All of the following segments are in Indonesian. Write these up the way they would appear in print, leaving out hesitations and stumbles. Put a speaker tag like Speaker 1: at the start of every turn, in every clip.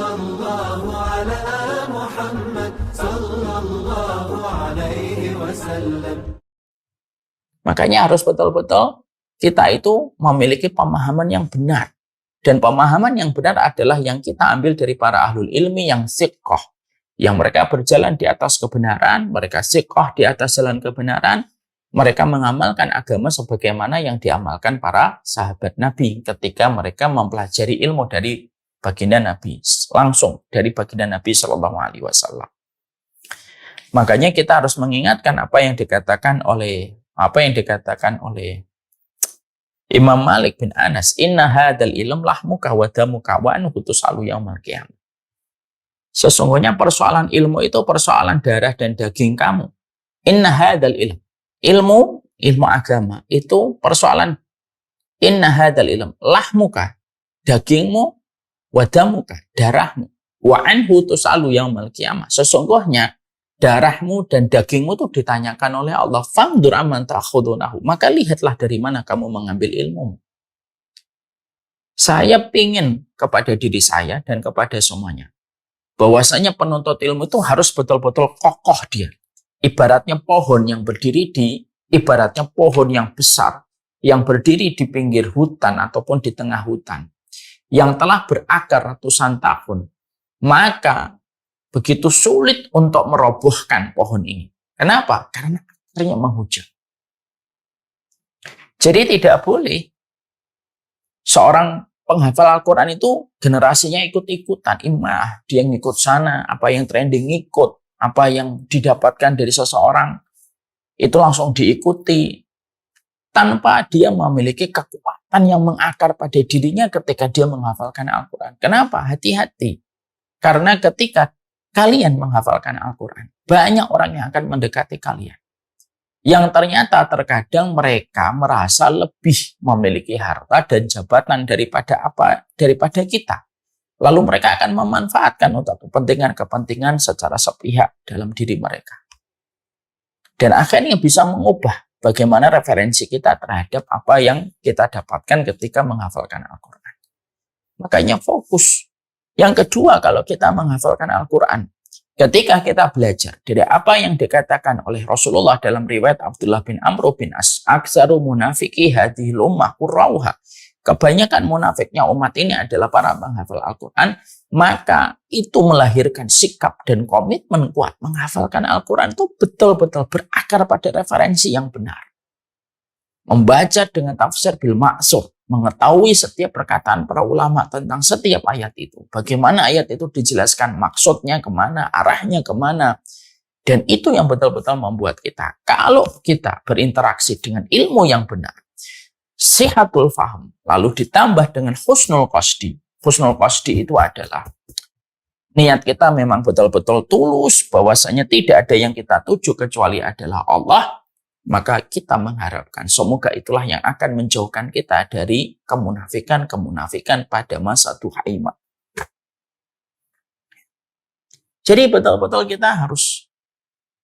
Speaker 1: Sallallahu ala Muhammad sallallahu alaihi wasallam.
Speaker 2: Makanya harus betul-betul kita itu memiliki pemahaman yang benar. Dan pemahaman yang benar adalah yang kita ambil dari para ahlul ilmi yang siqah. Yang mereka berjalan di atas kebenaran, mereka siqah di atas jalan kebenaran, mereka mengamalkan agama sebagaimana yang diamalkan para sahabat Nabi ketika mereka mempelajari ilmu dari baginda Nabi, langsung dari baginda Nabi Shallallahu Alaihi Wasallam. Makanya kita harus mengingatkan apa yang dikatakan oleh Imam Malik bin Anas, inna hadzal ilm lahmuka wa damuka wa anhu tusalu yaumil qiyamah. Sesungguhnya persoalan ilmu itu persoalan darah dan daging kamu. Inna hadzal ilm, ilmu agama itu persoalan. Inna hadzal ilm lahmuka, dagingmu, wa damuka, darahmu, wa anhu tusalu yaumil qiyamah. Sesungguhnya darahmu dan dagingmu itu ditanyakan oleh Allah. Fangdur amman ta'khudunahu. Maka lihatlah dari mana kamu mengambil ilmu. Saya ingin kepada diri saya dan kepada semuanya, bahwasanya penuntut ilmu itu harus betul-betul kokoh dia. Ibaratnya pohon yang besar, yang berdiri di pinggir hutan ataupun di tengah hutan, yang telah berakar ratusan tahun. Maka begitu sulit untuk merobohkan pohon ini. Kenapa? Karena akarnya menghujam. Jadi tidak boleh seorang penghafal Al-Quran itu generasinya ikut-ikutan. Imah, dia ngikut sana, apa yang trending ngikut, apa yang didapatkan dari seseorang itu langsung diikuti tanpa dia memiliki kekuatan yang mengakar pada dirinya ketika dia menghafalkan Al-Quran. Kenapa? Hati-hati. Karena ketika kalian menghafalkan Al-Quran, banyak orang yang akan mendekati kalian. Yang ternyata terkadang mereka merasa lebih memiliki harta dan jabatan daripada kita. Lalu mereka akan memanfaatkan untuk kepentingan-kepentingan secara sepihak dalam diri mereka. Dan akhirnya bisa mengubah bagaimana referensi kita terhadap apa yang kita dapatkan ketika menghafalkan Al-Quran. Makanya fokus. Yang kedua, kalau kita menghafalkan Al-Quran, ketika kita belajar dari apa yang dikatakan oleh Rasulullah dalam riwayat Abdullah bin Amr bin As, aksaru munafiki hadhil ummah qurrauha. Kebanyakan munafiknya umat ini adalah para penghafal Al-Quran, maka itu melahirkan sikap dan komitmen kuat. Menghafalkan Al-Quran itu betul-betul berakar pada referensi yang benar. Membaca dengan tafsir bil ma'sur, mengetahui setiap perkataan para ulama tentang setiap ayat itu. Bagaimana ayat itu dijelaskan, maksudnya kemana, arahnya kemana. Dan itu yang betul-betul membuat kita, kalau kita berinteraksi dengan ilmu yang benar, sihatul faham, lalu ditambah dengan husnul qasdi. Husnul qasdi itu adalah niat kita memang betul-betul tulus, bahwasanya tidak ada yang kita tuju kecuali adalah Allah. Maka kita mengharapkan semoga itulah yang akan menjauhkan kita dari kemunafikan pada masa duha iman. Jadi betul-betul kita harus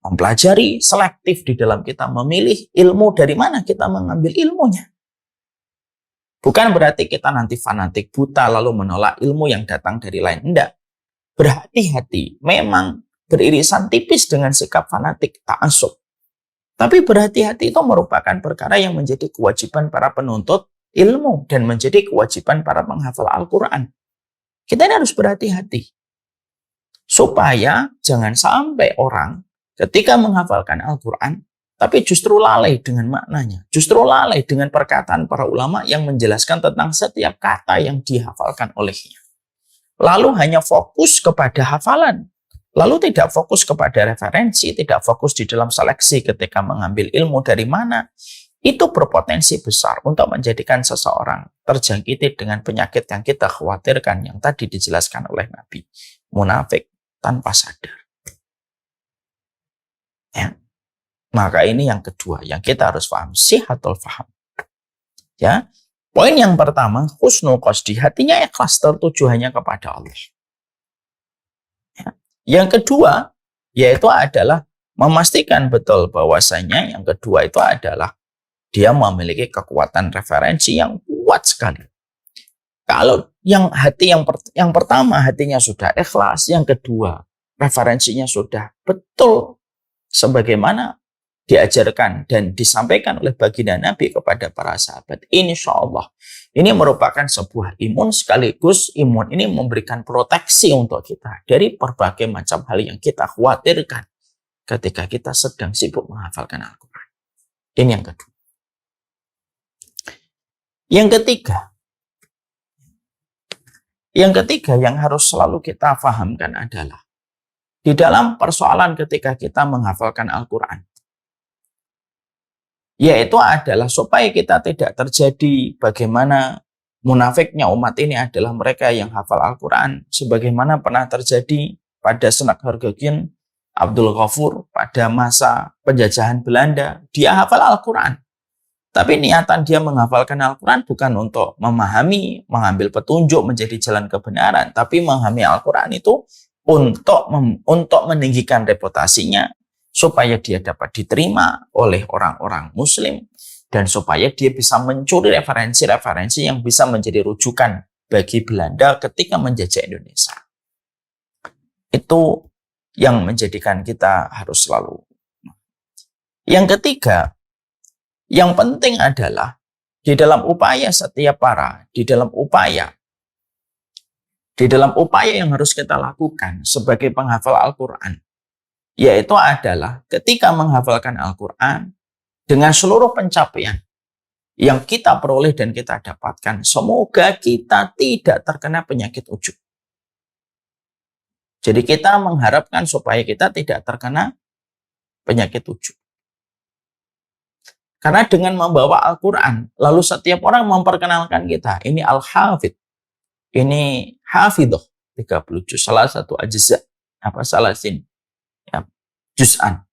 Speaker 2: mempelajari selektif di dalam kita memilih ilmu dari mana kita mengambil ilmunya. Bukan berarti kita nanti fanatik buta lalu menolak ilmu yang datang dari lain. Tidak. Berhati-hati. Memang beririsan tipis dengan sikap fanatik ta'assub. Tapi berhati-hati itu merupakan perkara yang menjadi kewajiban para penuntut ilmu dan menjadi kewajiban para penghafal Al-Quran. Kita ini harus berhati-hati. Supaya jangan sampai orang ketika menghafalkan Al-Quran, tapi justru lalai dengan maknanya. Justru lalai dengan perkataan para ulama yang menjelaskan tentang setiap kata yang dihafalkan olehnya. Lalu hanya fokus kepada hafalan. Lalu tidak fokus kepada referensi, tidak fokus di dalam seleksi ketika mengambil ilmu dari mana. Itu berpotensi besar untuk menjadikan seseorang terjangkiti dengan penyakit yang kita khawatirkan yang tadi dijelaskan oleh Nabi. Munafik tanpa sadar. Ya. Maka ini yang kedua yang kita harus paham, sihatul faham. Ya. Poin yang pertama, husnul qasdi, hatinya ikhlas tertuju hanya kepada Allah. Ya. Yang kedua, yaitu adalah memastikan betul bahwasanya yang kedua itu adalah dia memiliki kekuatan referensi yang kuat sekali. Kalau yang pertama hatinya sudah ikhlas, yang kedua referensinya sudah betul sebagaimana diajarkan dan disampaikan oleh baginda Nabi kepada para sahabat. Insya Allah ini merupakan sebuah imun, sekaligus imun ini memberikan proteksi untuk kita dari berbagai macam hal yang kita khawatirkan ketika kita sedang sibuk menghafalkan Al-Quran. Ini yang kedua. Yang ketiga yang harus selalu kita fahamkan adalah di dalam persoalan ketika kita menghafalkan Al-Quran, yaitu adalah supaya kita tidak terjadi bagaimana munafiknya umat ini adalah mereka yang hafal Al-Quran sebagaimana pernah terjadi pada Senak Hargogian Abdul Ghafur pada masa penjajahan Belanda. Dia hafal Al-Quran, tapi niatan dia menghafalkan Al-Quran bukan untuk memahami, mengambil petunjuk menjadi jalan kebenaran, tapi memahami Al-Quran itu untuk meninggikan reputasinya, supaya dia dapat diterima oleh orang-orang Muslim, dan supaya dia bisa mencuri referensi-referensi yang bisa menjadi rujukan bagi Belanda ketika menjajah Indonesia. Itu yang menjadikan kita harus selalu. Yang ketiga, yang penting adalah di dalam upaya yang harus kita lakukan sebagai penghafal Al-Quran, yaitu adalah ketika menghafalkan Al-Quran dengan seluruh pencapaian yang kita peroleh dan kita dapatkan, semoga kita tidak terkena penyakit ujub. Jadi kita mengharapkan supaya kita tidak terkena penyakit ujub. Karena dengan membawa Al-Quran, lalu setiap orang memperkenalkan kita, ini Al-Hafidh, ini Hafidhoh, 30 juz, salah satu ajza, salasin, ya, juz'an.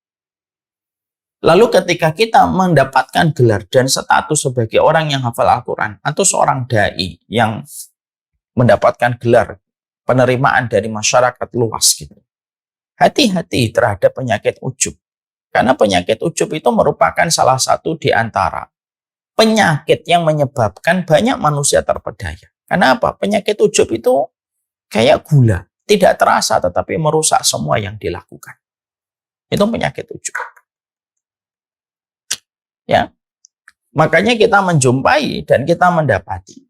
Speaker 2: Lalu ketika kita mendapatkan gelar dan status sebagai orang yang hafal Al-Quran, atau seorang da'i yang mendapatkan gelar penerimaan dari masyarakat luas gitu, hati-hati terhadap penyakit ujub. Karena penyakit ujub itu merupakan salah satu di antara penyakit yang menyebabkan banyak manusia terpedaya. Karena apa? Penyakit ujub itu kayak gula, tidak terasa tetapi merusak semua yang dilakukan. Itu penyakit ujub. Ya. Makanya kita menjumpai dan kita mendapati.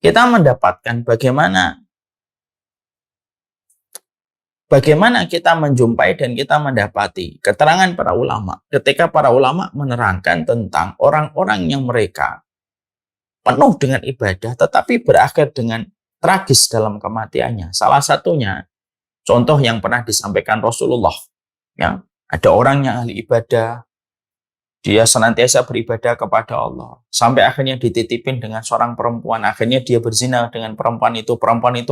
Speaker 2: Kita mendapatkan bagaimana kita menjumpai dan kita mendapati keterangan para ulama ketika para ulama menerangkan tentang orang-orang yang mereka penuh dengan ibadah tetapi berakhir dengan tragis dalam kematiannya. Salah satunya contoh yang pernah disampaikan Rasulullah, ya, ada orang yang ahli ibadah, dia senantiasa beribadah kepada Allah sampai akhirnya dititipin dengan seorang perempuan, akhirnya dia berzina dengan perempuan itu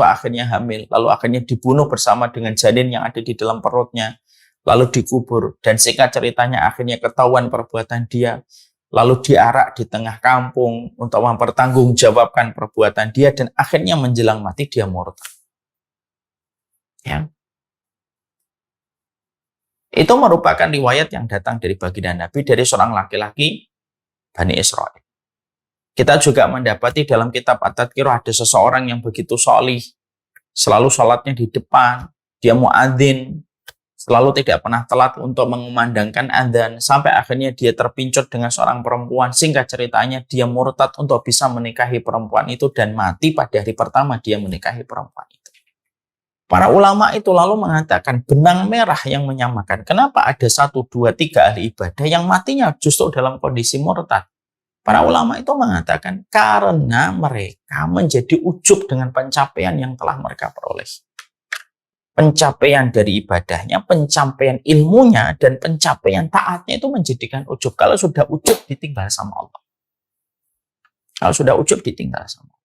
Speaker 2: akhirnya hamil, lalu akhirnya dibunuh bersama dengan janin yang ada di dalam perutnya, lalu dikubur, dan singkat ceritanya akhirnya ketahuan perbuatan dia, lalu diarak di tengah kampung untuk mempertanggungjawabkan perbuatan dia, dan akhirnya menjelang mati dia murtad. Ya. Itu merupakan riwayat yang datang dari baginda Nabi dari seorang laki-laki Bani Israel. Kita juga mendapati dalam kitab At-Tadhkirah ada seseorang yang begitu sholih, selalu sholatnya di depan, dia muadzin, selalu tidak pernah telat untuk mengumandangkan adzan, sampai akhirnya dia terpincut dengan seorang perempuan. Singkat ceritanya dia murtad untuk bisa menikahi perempuan itu dan mati pada hari pertama dia menikahi perempuan itu. Para ulama itu lalu mengatakan benang merah yang menyamakan kenapa ada 1, 2, 3 ahli ibadah yang matinya justru dalam kondisi murtad. Para ulama itu mengatakan karena mereka menjadi ujub dengan pencapaian yang telah mereka peroleh. Pencapaian dari ibadahnya, pencapaian ilmunya, dan pencapaian taatnya itu menjadikan ujub. Kalau sudah ujub ditinggal sama Allah. Kalau sudah ujub ditinggal sama Allah.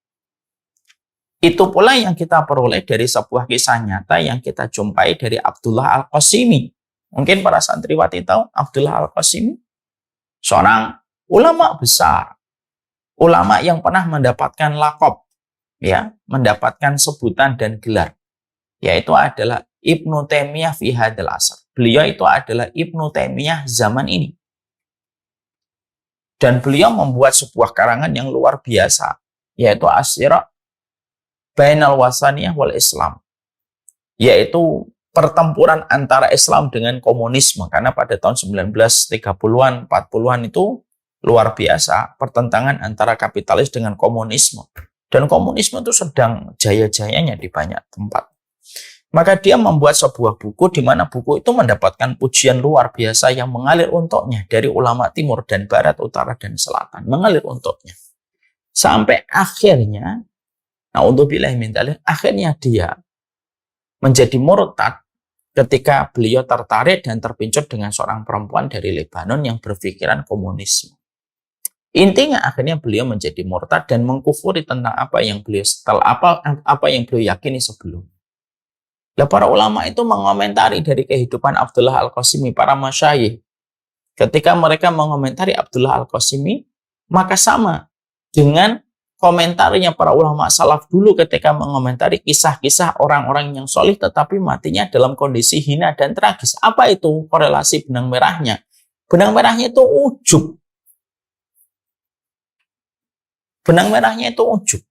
Speaker 2: Itu pula yang kita peroleh dari sebuah kisah nyata yang kita jumpai dari Abdullah Al-Qasimi. Mungkin para santriwati tahu Abdullah Al-Qasimi, seorang ulama besar, ulama yang pernah mendapatkan laqab, ya, mendapatkan sebutan dan gelar, yaitu adalah Ibnu Taimiyah fi hadzal asr. Beliau itu adalah Ibnu Taimiyah zaman ini. Dan beliau membuat sebuah karangan yang luar biasa, yaitu As-Sira' bainal wasaniyah wal Islam, yaitu pertempuran antara Islam dengan komunisme, karena pada tahun 1930-an 40-an itu luar biasa pertentangan antara kapitalis dengan komunisme, dan komunisme itu sedang jaya-jayanya di banyak tempat. Maka dia membuat sebuah buku di mana buku itu mendapatkan pujian luar biasa yang mengalir untuknya dari ulama timur dan barat, utara dan selatan, mengalir untuknya. Sampai akhirnya, naudzubillahi min dzalik, akhirnya dia menjadi murtad ketika beliau tertarik dan terpincut dengan seorang perempuan dari Lebanon yang berpikiran komunisme. Intinya akhirnya beliau menjadi murtad dan mengkufuri tentang apa yang beliau yakini sebelumnya. Nah, para ulama itu mengomentari dari kehidupan Abdullah Al-Qasimi, para masyayikh. Ketika mereka mengomentari Abdullah Al-Qasimi, maka sama dengan komentarnya para ulama salaf dulu ketika mengomentari kisah-kisah orang-orang yang solih tetapi matinya dalam kondisi hina dan tragis. Apa itu korelasi benang merahnya? Benang merahnya itu ujub. Benang merahnya itu ujub.